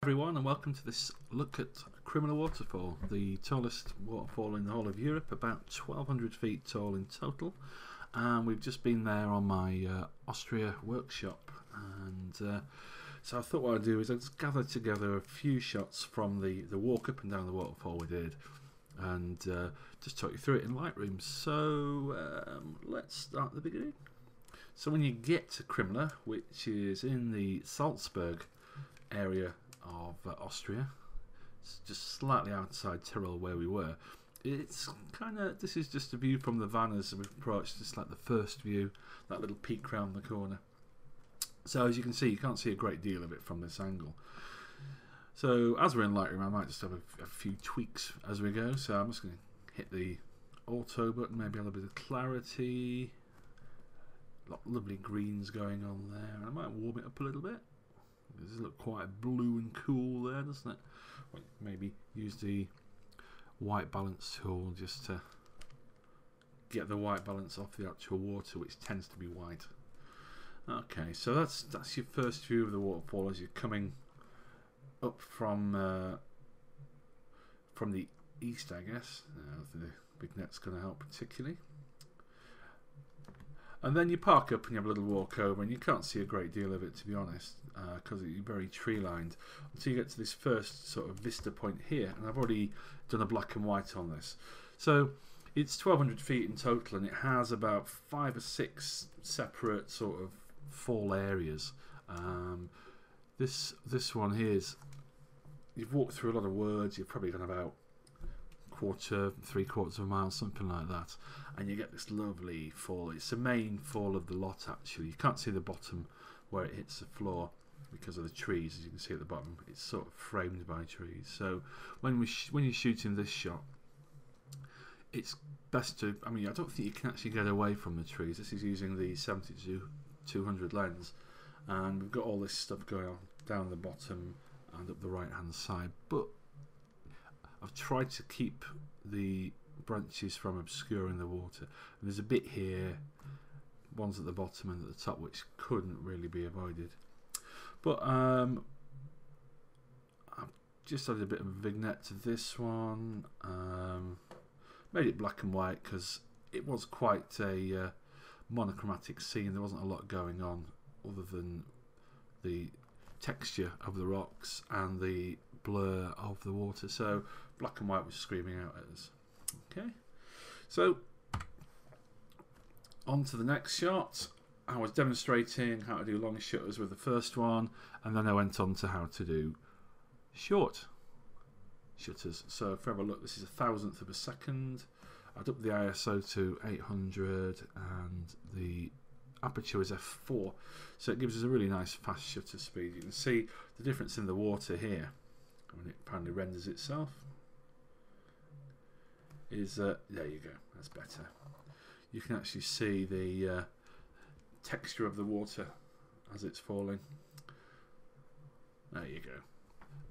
Everyone, and welcome to this look at Krimmler Waterfall, the tallest waterfall in the whole of Europe, about 1,200 feet tall in total. And we've just been there on my Austria workshop, and so I thought what I'd do is I'd just gather together a few shots from the walk up and down the waterfall we did, and just talk you through it in Lightroom. So let's start at the beginning. So when you get to Krimmler, which is in the Salzburg area of Austria, it's just slightly outside Tyrol where we were. It's kind of, this is just a view from the van as we've approached, just like the first view, that little peak round the corner. So as you can see, you can't see a great deal of it from this angle. So as we're in Lightroom, I might just have a few tweaks as we go. So I'm just going to hit the auto button, maybe a little bit of clarity, lovely greens going on there, and I might warm it up a little bit. It does look quite blue and cool there, doesn't it? Maybe use the white balance tool just to get the white balance off the actual water, which tends to be white. Okay, so that's your first view of the waterfall as you're coming up from the east, I guess. The big net's going to help particularly. And then you park up and you have a little walk over, and you can't see a great deal of it, to be honest, because it's very tree lined until you get to this first sort of vista point here. And I've already done a black and white on this. So it's 1,200 feet in total, and it has about 5 or 6 separate sort of fall areas. This one here is, you've walked through a lot of words, you've probably gone about three-quarters of a mile, something like that, and you get this lovely fall. It's the main fall of the lot, actually. You can't see the bottom where it hits the floor because of the trees. As you can see at the bottom, it's sort of framed by trees. So when you're shooting this shot, it's best to, I mean, I don't think you can actually get away from the trees. This is using the 70-200 lens, and we've got all this stuff going on down the bottom and up the right hand side, but I've tried to keep the branches from obscuring the water. And there's a bit here, one's at the bottom and at the top, which couldn't really be avoided. But I've just added a bit of a vignette to this one. Made it black and white because it was quite a monochromatic scene. There wasn't a lot going on other than the texture of the rocks and the blur of the water. So black and white was screaming out at us. Okay, so on to the next shot. I was demonstrating how to do long shutters with the first one, and then I went on to how to do short shutters. So if we have a look, this is 1,000th of a second. I'd up the ISO to 800 and the aperture is f4, so it gives us a really nice fast shutter speed. You can see the difference in the water here when it finally renders itself. Is there you go, that's better. You can actually see the texture of the water as it's falling. There you go.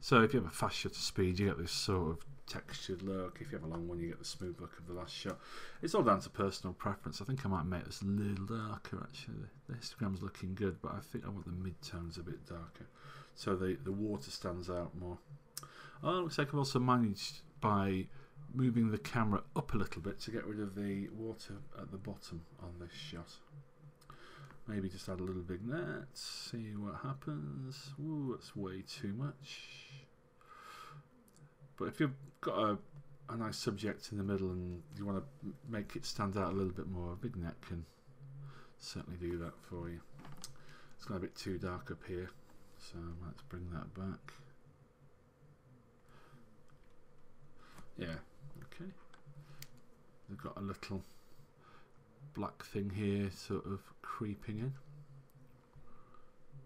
So if you have a fast shutter speed, you get this sort of textured look. If you have a long one, you get the smooth look of the last shot. It's all down to personal preference. I think I might make this a little darker actually. The histogram's looking good, but I think I want the mid-tones a bit darker so the water stands out more. Oh, it looks like I've also managed by moving the camera up a little bit to get rid of the water at the bottom on this shot. Maybe just add a little vignette, see what happens. Ooh, that's way too much. But if you've got a nice subject in the middle and you want to make it stand out a little bit more, a vignette can certainly do that for you. It's got a bit too dark up here, so let's bring that back. Yeah, okay. They've got a little black thing here sort of creeping in.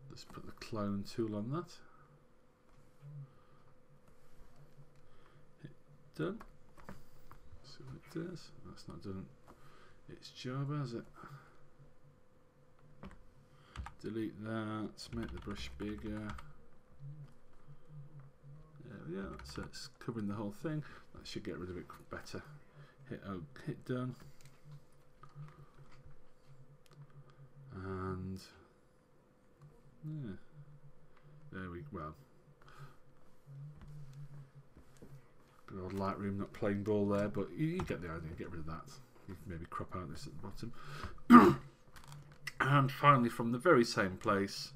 Let's put the clone tool on that. Hit done. See what it does. That's not done its job, has it? Delete that, make the brush bigger. There we go, so it's covering the whole thing. That should get rid of it better. Hit done. And yeah, there we well Lightroom not playing ball there, but you get the idea. Get rid of that. You can maybe crop out this at the bottom. And finally, from the very same place,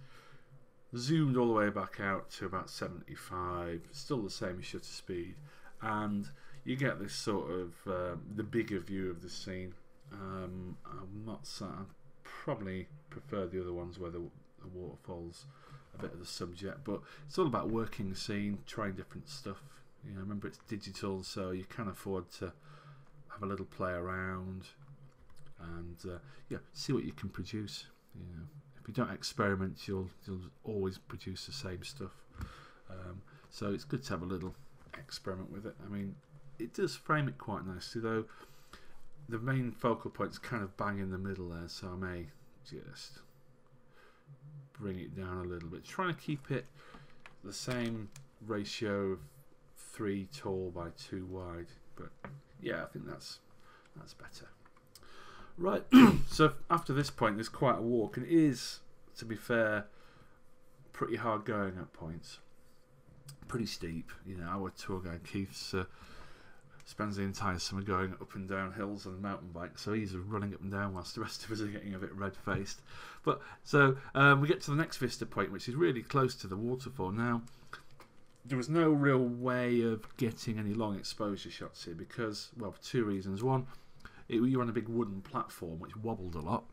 zoomed all the way back out to about 75, still the same shutter speed, and you get this sort of the bigger view of the scene. I'm not saying, I probably prefer the other ones where the waterfalls a bit of the subject, but it's all about working the scene, trying different stuff. You know, remember it's digital, so you can afford to have a little play around and yeah, see what you can produce. You know, if you don't experiment, you'll always produce the same stuff. So it's good to have a little experiment with it. I mean, it does frame it quite nicely, though. The main focal point is kind of bang in the middle there, so I may just bring it down a little bit, trying to keep it the same ratio of 3 tall by 2 wide. But yeah, I think that's better. Right, so after this point there's quite a walk, and it is, to be fair, pretty hard going at points. Pretty steep. You know, our tour guide Keith spends the entire summer going up and down hills on a mountain bike, so he's running up and down whilst the rest of us are getting a bit red-faced. But so we get to the next vista point, which is really close to the waterfall. Now, there was no real way of getting any long exposure shots here because, well, for 2 reasons. One, you're on a big wooden platform which wobbled a lot.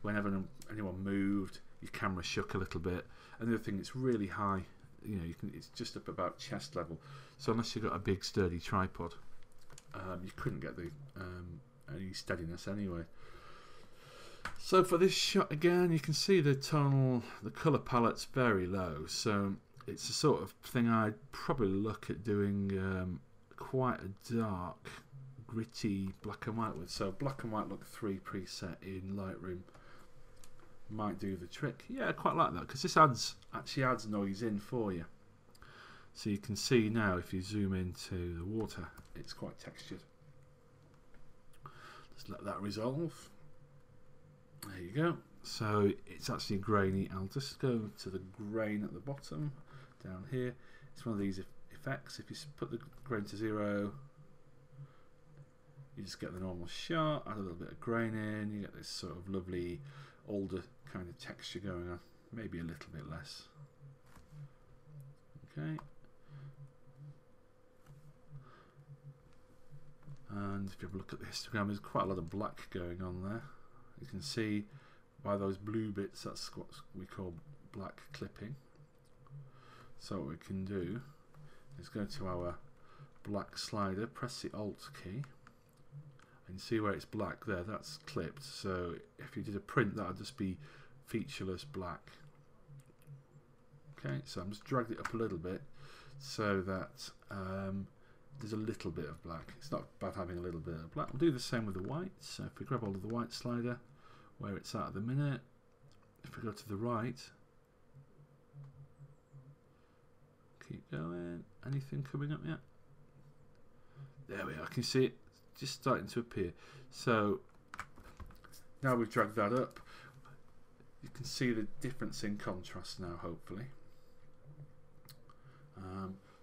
Whenever anyone moved, your camera shook a little bit. And the other thing, it's really high. You know, it's just up about chest level. So unless you've got a big sturdy tripod, you couldn't get the any steadiness anyway. So for this shot again, you can see the colour palette's very low. So it's the sort of thing I'd probably look at doing quite a dark, gritty black and white with. So black and white look 3 preset in Lightroom might do the trick. Yeah, I quite like that because this actually adds noise in for you. So you can see now if you zoom into the water, it's quite textured. Just let that resolve. There you go. So it's actually grainy. I'll just go to the grain at the bottom down here. It's one of these effects. If you put the grain to 0, you just get the normal shot, add a little bit of grain in, you get this sort of lovely older kind of texture going on, maybe a little bit less. Okay. And if you have a look at the histogram, there's quite a lot of black going on there. You can see by those blue bits, that's what we call black clipping. So what we can do is go to our black slider, press the Alt key, and see where it's black there, that's clipped. So if you did a print, that would just be featureless black. Okay, so I'm just dragged it up a little bit so that there's a little bit of black. It's not bad having a little bit of black. We'll do the same with the white. So if we grab hold of the white slider, where it's at the minute, if we go to the right, keep going, anything coming up yet? There we are, can you see it? Just starting to appear. So now we've dragged that up, you can see the difference in contrast now, hopefully.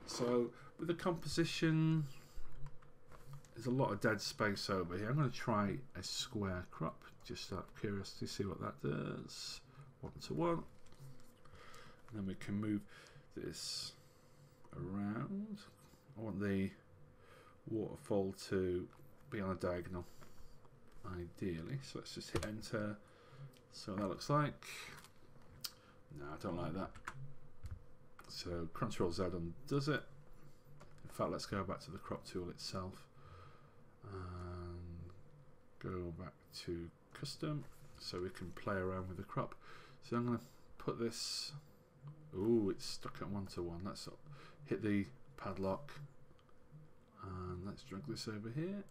So with the composition, there's a lot of dead space over here. I'm going to try a square crop just out of curiosity, see what that does. 1 to 1, and then we can move this around. I want the waterfall to be on a diagonal ideally, so let's just hit enter. So that looks like, no, I don't like that. So Ctrl Z undoes it. In fact, let's go back to the crop tool itself and go back to custom so we can play around with the crop. So I'm going to put this, ooh, it's stuck at 1 to 1. Let's hit the padlock and let's drag this over here.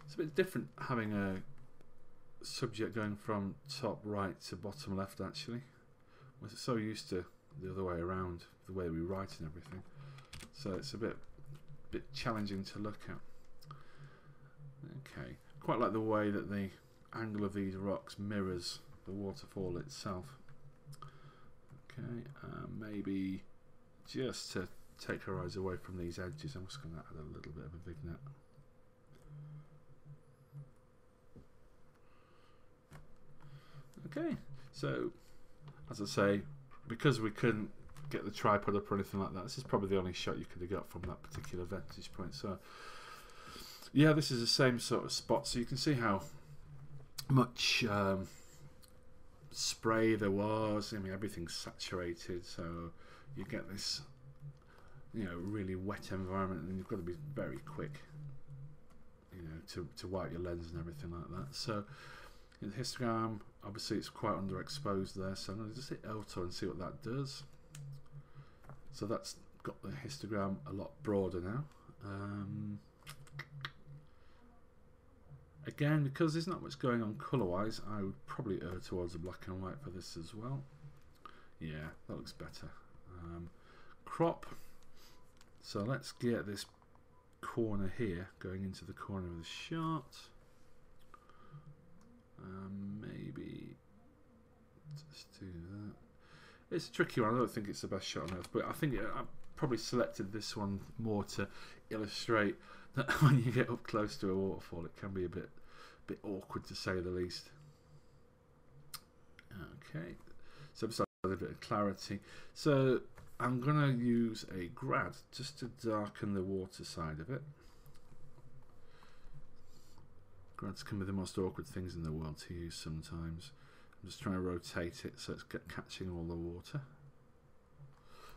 It's a bit different having a subject going from top right to bottom left, actually. We're so used to the other way around, the way we write and everything. So it's a bit challenging to look at. Okay, quite like the way that the angle of these rocks mirrors the waterfall itself. Okay, maybe just to take our eyes away from these edges, I'm just going to add a little bit of a vignette. Okay, so as I say, because we couldn't get the tripod up or anything like that, this is probably the only shot you could have got from that particular vantage point. So yeah, this is the same sort of spot, so you can see how much spray there was. I mean, everything's saturated, so you get this, you know, really wet environment, and you've got to be very quick, you know, to wipe your lens and everything like that. So in the histogram, obviously it's quite underexposed there, so I'm going to just hit auto and see what that does. So that's got the histogram a lot broader now. Again, because there's not much going on colour wise, I would probably err towards the black and white for this as well. Yeah, that looks better. Crop. So let's get this corner here going into the corner of the shot. Maybe just do that. It's a tricky one. I don't think it's the best shot on earth, but I think I probably selected this one more to illustrate that when you get up close to a waterfall, it can be a bit awkward, to say the least. Okay, so besides a bit of clarity, so I'm going to use a grad just to darken the water side of it. Grads can be the most awkward things in the world to use sometimes. I'm just trying to rotate it so it's catching all the water.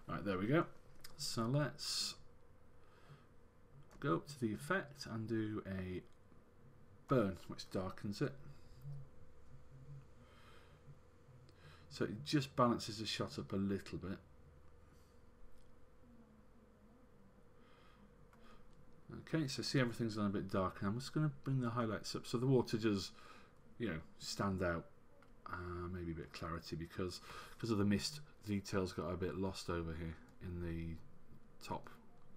Right, there we go. So let's go up to the effect and do a burn, which darkens it. So it just balances the shot up a little bit. Okay, so see, everything's done a bit darker. I'm just going to bring the highlights up so the water does, you know, stand out. Maybe a bit of clarity because of the mist, the details got a bit lost over here in the top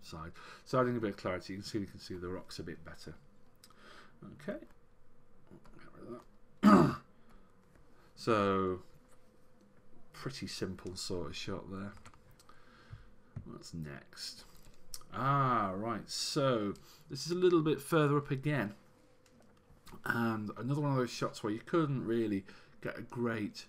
side. So adding a bit of clarity, you can see the rocks a bit better. Okay, get rid of that. So pretty simple sort of shot there. What's next? Right, so this is a little bit further up again, and another one of those shots where you couldn't really get a great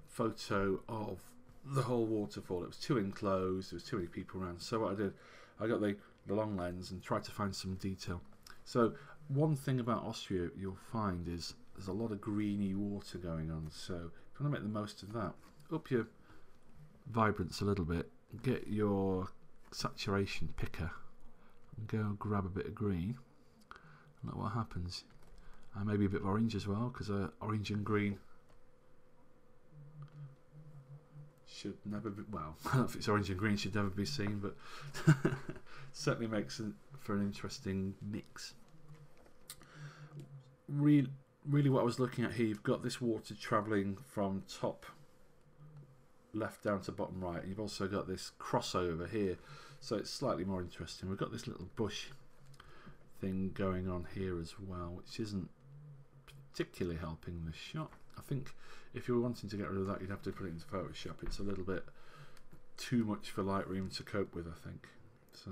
photo of the whole waterfall. It was too enclosed, there was too many people around. So what I did, I got the long lens and tried to find some detail. So one thing about Austria you'll find is there's a lot of greeny water going on, so if you want to make the most of that, up your vibrance a little bit, get your saturation picker and go grab a bit of green, and look what happens. Maybe a bit of orange as well, because orange and green should never be, well, if it's orange and green, should never be seen, but certainly makes it for an interesting mix. Really what I was looking at here, you've got this water travelling from top left down to bottom right, and you've also got this crossover here, so it's slightly more interesting. We've got this little bush thing going on here as well, which isn't particularly helping the shot. I think if you were wanting to get rid of that, you'd have to put it into Photoshop. It's a little bit too much for Lightroom to cope with, I think. So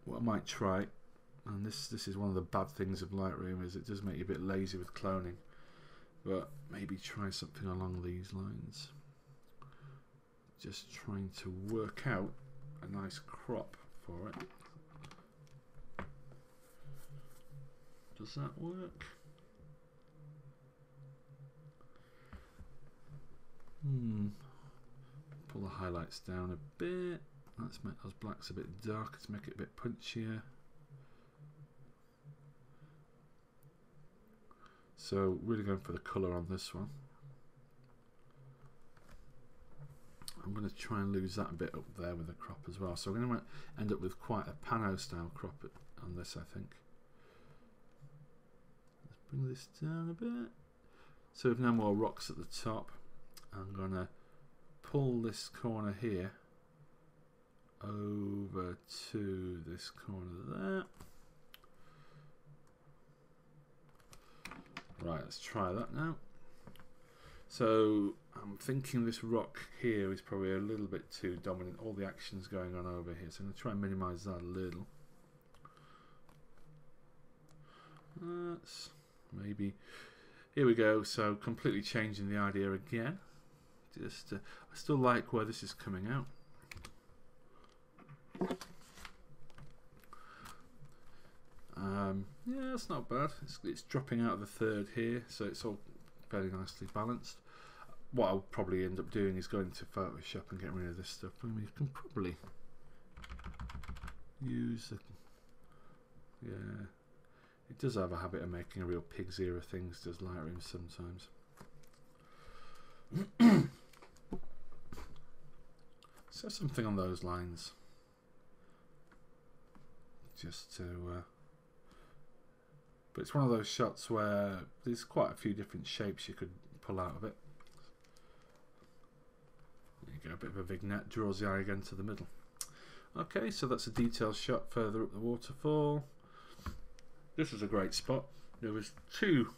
what I might try, and this is one of the bad things of Lightroom, is it does make you a bit lazy with cloning, but maybe try something along these lines. Just trying to work out a nice crop for it. Does that work? Pull the highlights down a bit. Let's make those blacks a bit darker to make it a bit punchier. So really going for the colour on this one. I'm going to try and lose that a bit up there with the crop as well. So we're going to end up with quite a pano style crop on this, I think. Let's bring this down a bit. So we've no more rocks at the top. I'm going to pull this corner here over to this corner there. Right, let's try that now. So I'm thinking this rock here is probably a little bit too dominant. All the action's going on over here, so I'm going to try and minimise that a little. That's maybe. Here we go. So completely changing the idea again. Just I still like where this is coming out. Yeah, it's not bad. It's dropping out of the third here, so it's all fairly nicely balanced. What I'll probably end up doing is going to Photoshop and getting rid of this stuff. I mean, you can probably use yeah, it does have a habit of making a real pig's ear of things, does Lightroom sometimes. So something on those lines, just to but it's one of those shots where there's quite a few different shapes you could pull out of it. You get a bit of a vignette, draws the eye again to the middle. Okay, so that's a detailed shot further up the waterfall. This is a great spot. There was two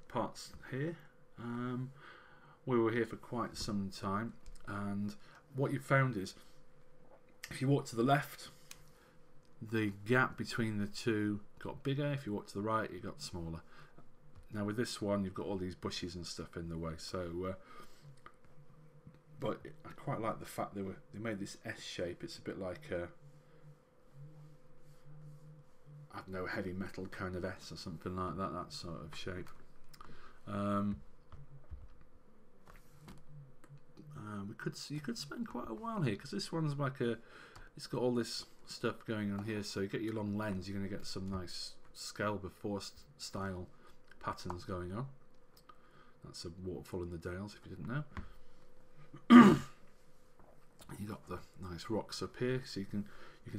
parts here. We were here for quite some time, and what you found is if you walk to the left, the gap between the two got bigger. If you walk to the right, it got smaller. Now with this one, you've got all these bushes and stuff in the way. So, but I quite like the fact they made this S shape. It's a bit like a, I don't know, heavy metal kind of S or something like that. That sort of shape. You could spend quite a while here, because this one's like a, it's got all this stuff going on here. So you get your long lens, you're going to get some nice scale before style patterns going on. That's a waterfall in the Dales, if you didn't know. You got the nice rocks up here, so you can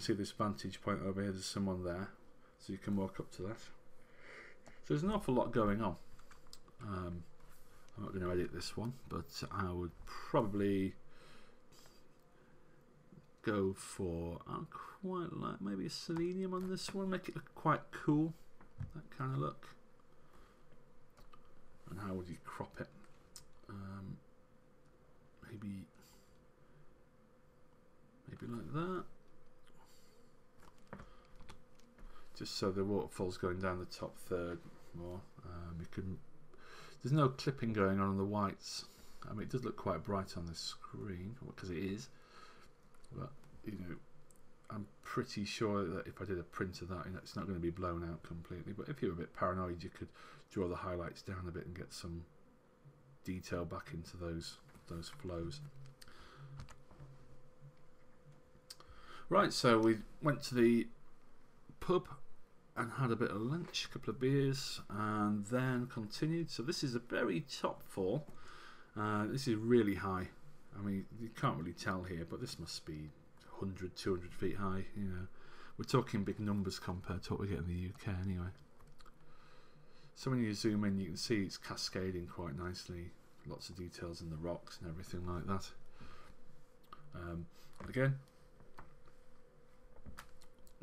see this vantage point over here. There's someone there, so you can walk up to that. So there's an awful lot going on. I'm not going to edit this one, but I would probably go for, I quite like maybe a selenium on this one, make it look quite cool, that kind of look. And how would you crop it? Maybe like that, just so the waterfall's going down the top third more. You can, there's no clipping going on the whites. I mean, it does look quite bright on the screen, because it is, but you know, I'm pretty sure that if I did a print of that, you know, it's not going to be blown out completely. But if you're a bit paranoid, you could draw the highlights down a bit and get some detail back into those flows. Right, so we went to the pub and had a bit of lunch, a couple of beers, and then continued. So this is a very top fall. This is really high. I mean, you can't really tell here, but this must be 100, 200 feet high. You know, we're talking big numbers compared to what we get in the UK anyway. So when you zoom in, you can see it's cascading quite nicely. Lots of details in the rocks and everything like that. Again,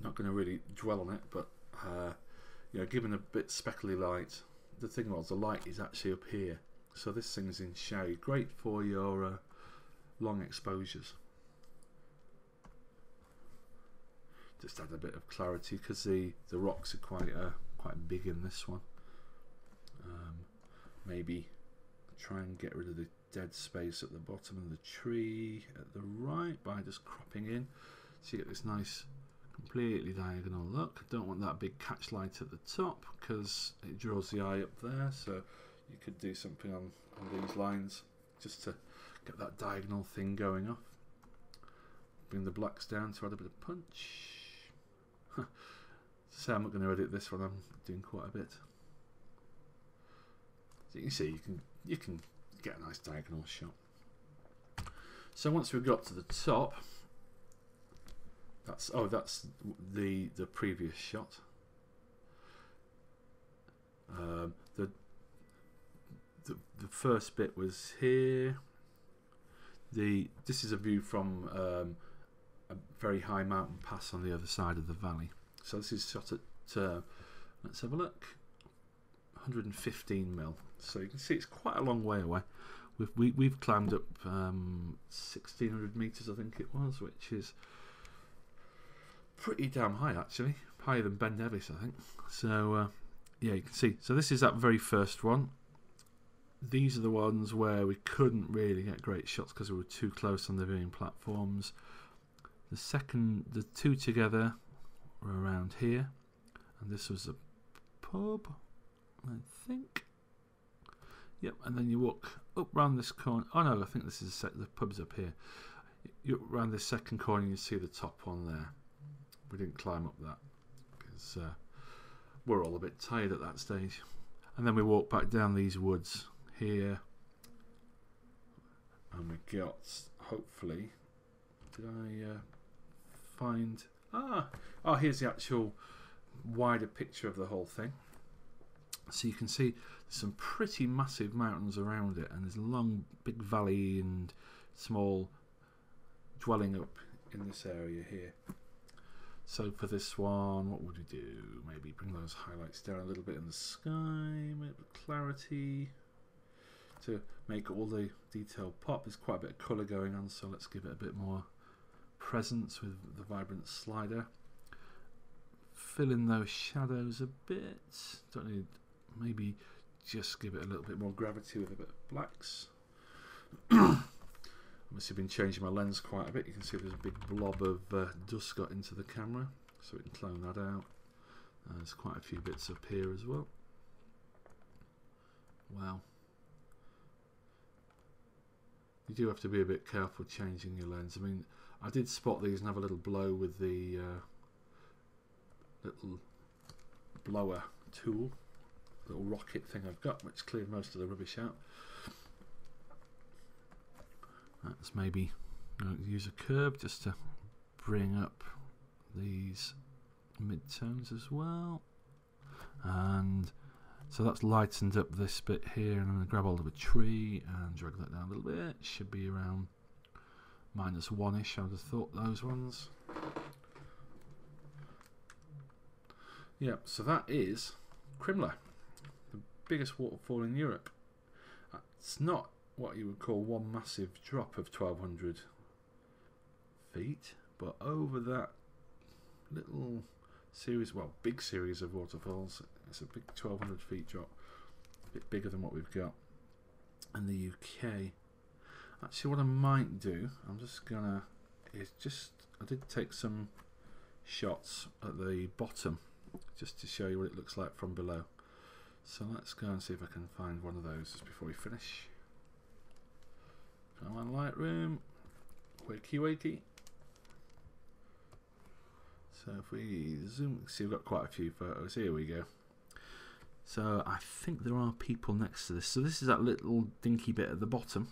not going to really dwell on it, but you know, given a bit speckly light, the thing was the light is actually up here, so this thing's in shade, great for your long exposures. Just add a bit of clarity, because the rocks are quite big in this one. Maybe try and get rid of the dead space at the bottom of the tree at the right by just cropping in, so you get this nice completely diagonal look. Don't want that big catch light at the top, because it draws the eye up there. So you could do something on these lines just to get that diagonal thing going off. Bring the blacks down to add a bit of punch. So I'm not going to edit this one, I'm doing quite a bit. So you can see you can get a nice diagonal shot. So once we've got to the top, that's the previous shot. The first bit was here. This is a view from a very high mountain pass on the other side of the valley. So this is shot at let's have a look, 115mm. So you can see it's quite a long way away. we've climbed up 1,600 meters, I think it was, which is pretty damn high actually, higher than Ben Nevis, I think. So yeah, you can see. So this is that very first one. These are the ones where we couldn't really get great shots because we were too close on the viewing platforms. The two together were around here, and this was a pub, I think. Yep, and then you walk up round this corner. Oh no, I think this is the pub's up here. You up round this second corner and you see the top one there. We didn't climb up that because we're all a bit tired at that stage. And then we walk back down these woods here, and we got, hopefully, did I find, oh, here's the actual wider picture of the whole thing. So you can see there's some pretty massive mountains around it, and there's a long big valley and small dwelling up in this area here. So for this one, what would we do? Maybe bring those highlights down a little bit in the sky, make the clarity to make all the detail pop. There's quite a bit of colour going on, so let's give it a bit more presence with the vibrant slider. Fill in those shadows a bit. Don't need, maybe just give it a little bit more gravity with a bit of blacks. I must have been changing my lens quite a bit. You can see there's a big blob of dust got into the camera, so we can clone that out. There's quite a few bits up here as well. Wow. You do have to be a bit careful changing your lens. I mean, I did spot these and have a little blow with the little blower tool, little rocket thing I've got, which cleared most of the rubbish out. Let's maybe use a curve just to bring up these mid-tones as well. And so that's lightened up this bit here, and I'm going to grab hold of a tree and drag that down a little bit. Should be around -1-ish, I would have thought, those ones. Yeah, so that is Krimmler, the biggest waterfall in Europe. It's not what you would call one massive drop of 1,200 feet, but over that little series, well, big series of waterfalls, it's a big 1,200 feet drop, a bit bigger than what we've got in the UK. Actually, what I might do, I'm just gonna, I did take some shots at the bottom just to show you what it looks like from below. So let's go and see if I can find one of those just before we finish. Come on, Lightroom, wakey wakey. So if we zoom, see we've got quite a few photos. Here we go. So I think there are people next to this. So this is that little dinky bit at the bottom.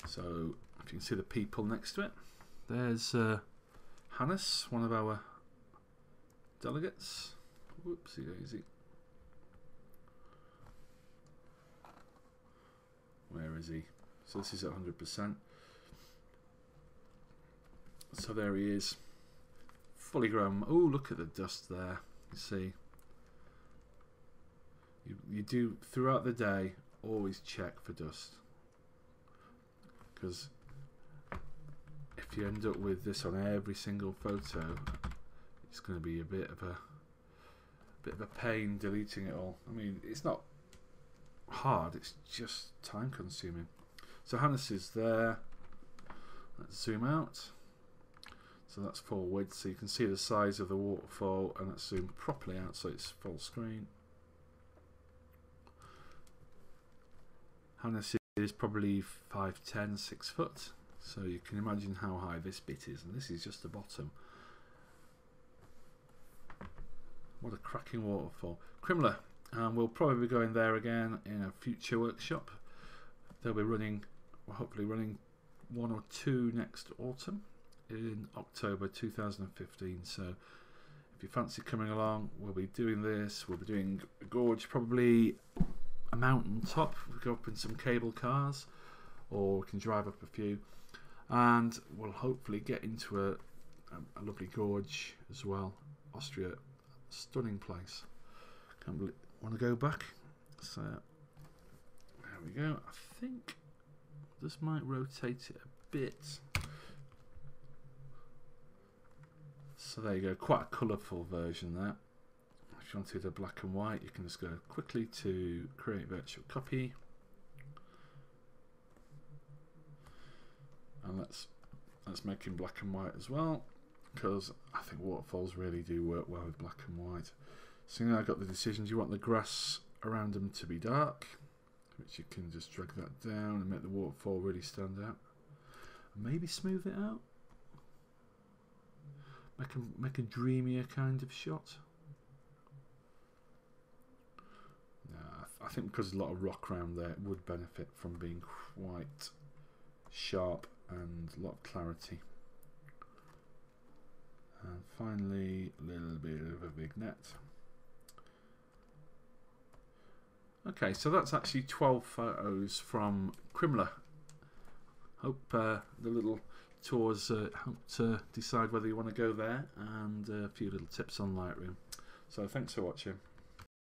So if you can see the people next to it, there's Hannes, one of our delegates. Whoopsie daisy. Where is he? So this is at 100%. So there he is, fully grown. Oh, look at the dust there. You see, you do throughout the day always check for dust, because if you end up with this on every single photo, it's going to be a bit of a pain deleting it all. I mean, it's not hard, it's just time consuming. So Hannes is there. Let's zoom out. So that's full width, so you can see the size of the waterfall, and let's zoom properly out so it's full screen. Hannes is probably 5'10", 6 foot, so you can imagine how high this bit is, and this is just the bottom. What a cracking waterfall. Krimmler, we'll probably be going there again in a future workshop. They'll be running, well, hopefully running 1 or 2 next autumn in October 2015. So if you fancy coming along, we'll be doing this. We'll be doing a gorge, probably a mountain top. We'll go up in some cable cars, or we can drive up a few, and we'll hopefully get into a lovely gorge as well. Austria, stunning place. Can't believe, want to go back. So there we go. I think this might rotate it a bit. So there you go, quite a colourful version there. If you wanted a black and white, you can just go quickly to create virtual copy. And let's make him black and white as well, because I think waterfalls really do work well with black and white. So now I've got the decisions. You want the grass around them to be dark, which you can just drag that down and make the waterfall really stand out. Maybe smooth it out. Make a dreamier kind of shot. I think because there's a lot of rock around there, it would benefit from being quite sharp and a lot of clarity. And finally, a little bit of a vignette. Okay, so that's actually 12 photos from Krimmler. Hope the little tours helped decide whether you want to go there, and a few little tips on Lightroom. So thanks for watching.